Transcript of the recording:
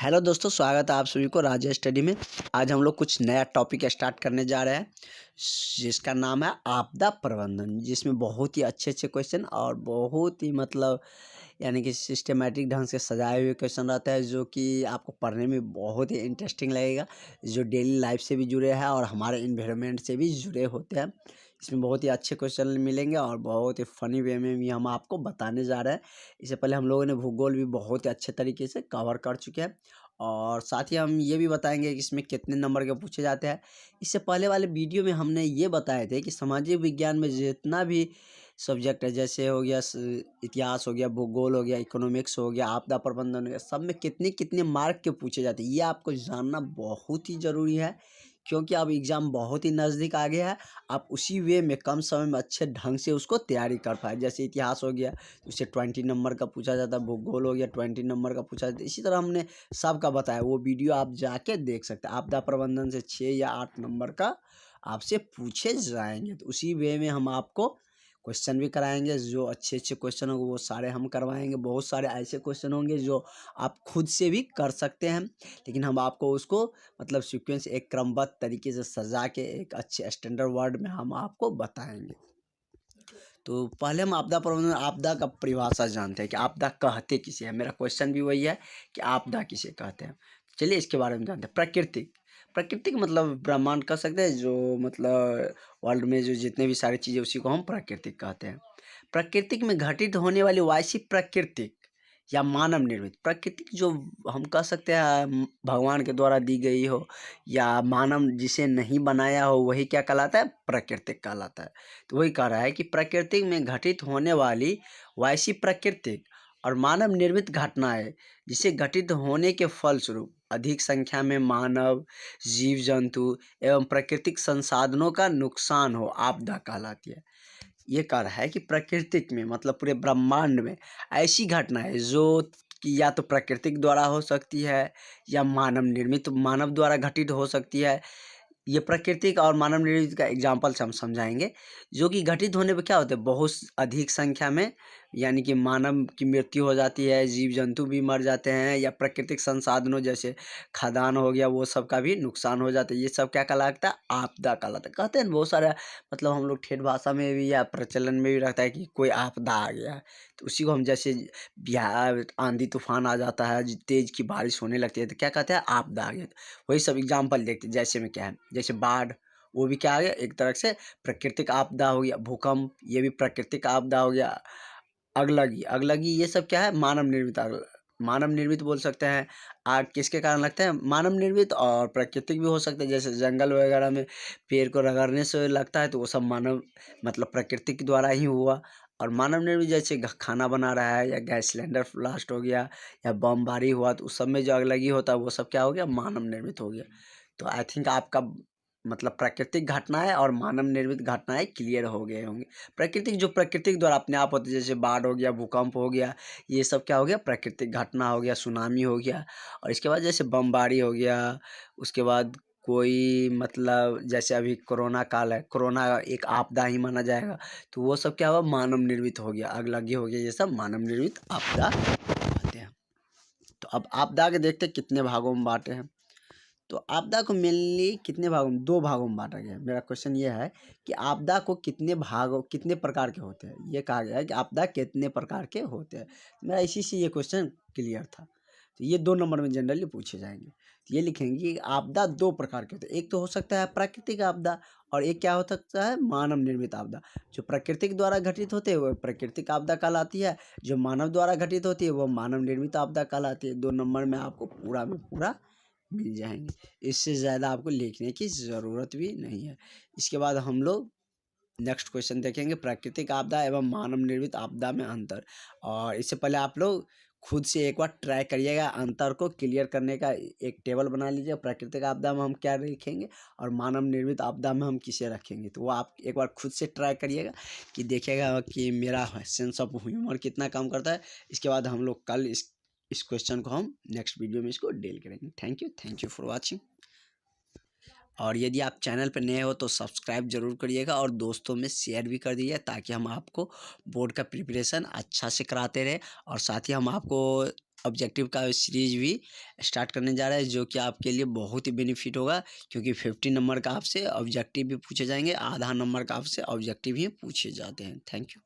Hello दोस्तों, स्वागत है आप सभी को राजा स्टडी में। आज हम लोग कुछ नया टॉपिक स्टार्ट करने जा रहे हैं जिसका नाम है आपदा प्रबंधन, जिसमें बहुत ही अच्छे अच्छे क्वेश्चन और बहुत ही यानी कि सिस्टमेटिक ढंग से सजाए हुए क्वेश्चन रहता है, जो कि आपको पढ़ने में बहुत ही इंटरेस्टिंग लगेगा, जो डेली लाइफ से भी जुड़े हैं और हमारे इन्वायरमेंट से भी जुड़े होते हैं। इसमें बहुत ही अच्छे क्वेश्चन मिलेंगे और बहुत ही फ़नी वे में भी हम आपको बताने जा रहे हैं। इससे पहले हम लोगों ने भूगोल भी बहुत ही अच्छे तरीके से कवर कर चुके हैं और साथ ही हम ये भी बताएंगे कि इसमें कितने नंबर के पूछे जाते हैं। इससे पहले वाले वीडियो में हमने ये बताए थे कि सामाजिक विज्ञान में जितना भी सब्जेक्ट है, जैसे हो गया इतिहास हो गया, भूगोल हो गया, इकोनॉमिक्स हो गया, आपदा प्रबंधन हो गया, सब में कितने कितने मार्क के पूछे जाते हैं, ये आपको जानना बहुत ही ज़रूरी है। क्योंकि अब एग्ज़ाम बहुत ही नज़दीक आ गया है। आप उसी वे में कम समय में अच्छे ढंग से उसको तैयारी कर पाए। जैसे इतिहास हो गया, उसे 20 नंबर का पूछा जाता है, भूगोल हो गया 20 नंबर का पूछा जाता है। इसी तरह हमने सबका बताया, वो वीडियो आप जाके देख सकते हैं। आपदा प्रबंधन से 6 या 8 नंबर का आपसे पूछे जाएंगे, तो उसी वे में हम आपको क्वेश्चन भी कराएंगे। जो अच्छे अच्छे क्वेश्चन होंगे वो सारे हम करवाएंगे। बहुत सारे ऐसे क्वेश्चन होंगे जो आप खुद से भी कर सकते हैं, लेकिन हम आपको उसको सीक्वेंस एक क्रमबद्ध तरीके से सजा के एक अच्छे स्टैंडर्ड वर्ड में हम आपको बताएंगे। तो पहले हम आपदा प्रबंधन, आपदा का परिभाषा जानते हैं कि आपदा कहते किसे हैं। मेरा क्वेश्चन भी वही है कि आपदा किसे कहते हैं। चलिए इसके बारे में जानते हैं। प्राकृतिक, प्राकृतिक ब्रह्मांड कह सकते हैं, जो वर्ल्ड में जो जितने भी सारी चीज़ें उसी को हम प्राकृतिक कहते हैं। प्राकृतिक में घटित होने वाली वैसी प्राकृतिक या मानव निर्मित प्राकृतिक, जो हम कह सकते हैं भगवान के द्वारा दी गई हो या मानव जिसे नहीं बनाया हो, वही क्या कहलाता है? प्राकृतिक कहलाता है। तो वही कह रहा है कि प्रकृति में घटित होने वाली वैसी प्राकृतिक और मानव निर्मित घटनाएं जिसे घटित होने के फलस्वरूप अधिक संख्या में मानव, जीव जंतु एवं प्राकृतिक संसाधनों का नुकसान हो, आपदा कहलाती है। ये कह रहा है कि प्राकृतिक में पूरे ब्रह्मांड में ऐसी घटनाएं जो कि या तो प्राकृतिक द्वारा हो सकती है या मानव निर्मित, मानव द्वारा घटित हो सकती है। ये प्राकृतिक और मानव निर्मित का एग्जाम्पल से हम समझाएंगे। जो कि घटित होने पे क्या होता है, बहुत अधिक संख्या में यानी कि मानव की मृत्यु हो जाती है, जीव जंतु भी मर जाते हैं, या प्राकृतिक संसाधनों जैसे खदान हो गया वो सब का भी नुकसान हो जाता है। ये सब क्या कहलाता है? आपदा कहलाता है। कहते हैं ना बहुत सारा, हम लोग ठेठ भाषा में भी या प्रचलन में भी रखता है कि कोई आपदा आ गया है, तो उसी को हम जैसे बिहार आंधी तूफान आ जाता है, तेज की बारिश होने लगती है, तो क्या कहते हैं? आपदा आ गया। वही सब एग्जाम्पल देखते हैं। जैसे में क्या है, जैसे बाढ़, वो भी क्या आ गया? एक तरह से प्राकृतिक आपदा हो गया। भूकंप, ये भी प्राकृतिक आपदा हो गया। अगलगी, अगलगी ये सब क्या है? मानव निर्मित मानव निर्मित बोल सकते हैं। आग किसके कारण लगता है? मानव निर्मित और प्राकृतिक भी हो सकता है। जैसे जंगल वगैरह में पेड़ को रगड़ने से लगता है, तो वो सब मानव प्राकृतिक द्वारा ही हुआ। और मानव निर्मित जैसे खाना बना रहा है, या गैस सिलेंडर ब्लास्ट हो गया, या बमबारी हुआ, तो उस सब में जो अगलगी होता है वो सब क्या हो गया? मानव निर्मित हो गया। तो आई थिंक आपका प्राकृतिक घटनाएं और मानव निर्मित घटनाएं क्लियर हो गए होंगे। प्राकृतिक, जो प्राकृतिक द्वारा अपने आप होते हैं, जैसे बाढ़ हो गया, भूकंप हो गया, ये सब क्या हो गया? प्राकृतिक घटना हो गया। सुनामी हो गया। और इसके बाद जैसे बमबारी हो गया, उसके बाद कोई जैसे अभी कोरोना काल है, कोरोना एक आपदा ही माना जाएगा, तो वो सब क्या हुआ? मानव निर्मित हो गया। अगलगी हो गया, ये सब मानव निर्मित आपदा कहते हैं। तो अब आपदा के देखते हैं कितने भागों में बांटे हैं। तो आपदा को मेनली कितने भागों में? 2 भागों में बांटा गया है। मेरा क्वेश्चन ये है कि आपदा को कितने प्रकार के होते हैं। ये कहा गया है कि आपदा कितने प्रकार के होते हैं। मेरा इसी से ये क्वेश्चन क्लियर था। तो ये 2 नंबर में जनरली पूछे जाएंगे। तो ये लिखेंगे कि आपदा 2 प्रकार के होते हैं। एक तो हो सकता है प्राकृतिक आपदा, और एक क्या हो सकता है? मानव निर्मित आपदा। जो प्राकृतिक द्वारा घटित होते हैं वो प्राकृतिक आपदा कहलाती है, जो मानव द्वारा घटित होती है वो मानव निर्मित आपदा कहलाती है। 2 नंबर में आपको पूरा में पूरा मिल जाएंगे। इससे ज़्यादा आपको लिखने की ज़रूरत भी नहीं है। इसके बाद हम लोग नेक्स्ट क्वेश्चन देखेंगे, प्राकृतिक आपदा एवं मानव निर्मित आपदा में अंतर। और इससे पहले आप लोग खुद से एक बार ट्राई करिएगा, अंतर को क्लियर करने का एक टेबल बना लीजिए। प्राकृतिक आपदा में हम क्या लिखेंगे और मानव निर्मित आपदा में हम किसे रखेंगे, तो वो आप एक बार खुद से ट्राई करिएगा कि देखिएगा कि मेरा सेंस ऑफ ह्यूमर कितना काम करता है। इसके बाद हम लोग कल इस क्वेश्चन को हम नेक्स्ट वीडियो में इसको डील करेंगे। Thank you for watching. और यदि आप चैनल पर नए हो तो सब्सक्राइब जरूर करिएगा और दोस्तों में शेयर भी कर दीजिए, ताकि हम आपको बोर्ड का प्रिपरेशन अच्छा से कराते रहे। और साथ ही हम आपको ऑब्जेक्टिव का सीरीज भी स्टार्ट करने जा रहा है, जो कि आपके लिए बहुत ही बेनिफिट होगा, क्योंकि 50 नंबर का आपसे ऑब्जेक्टिव भी पूछे जाएंगे, आधा नंबर का आपसे ऑब्जेक्टिव ही पूछे जाते हैं। Thank you.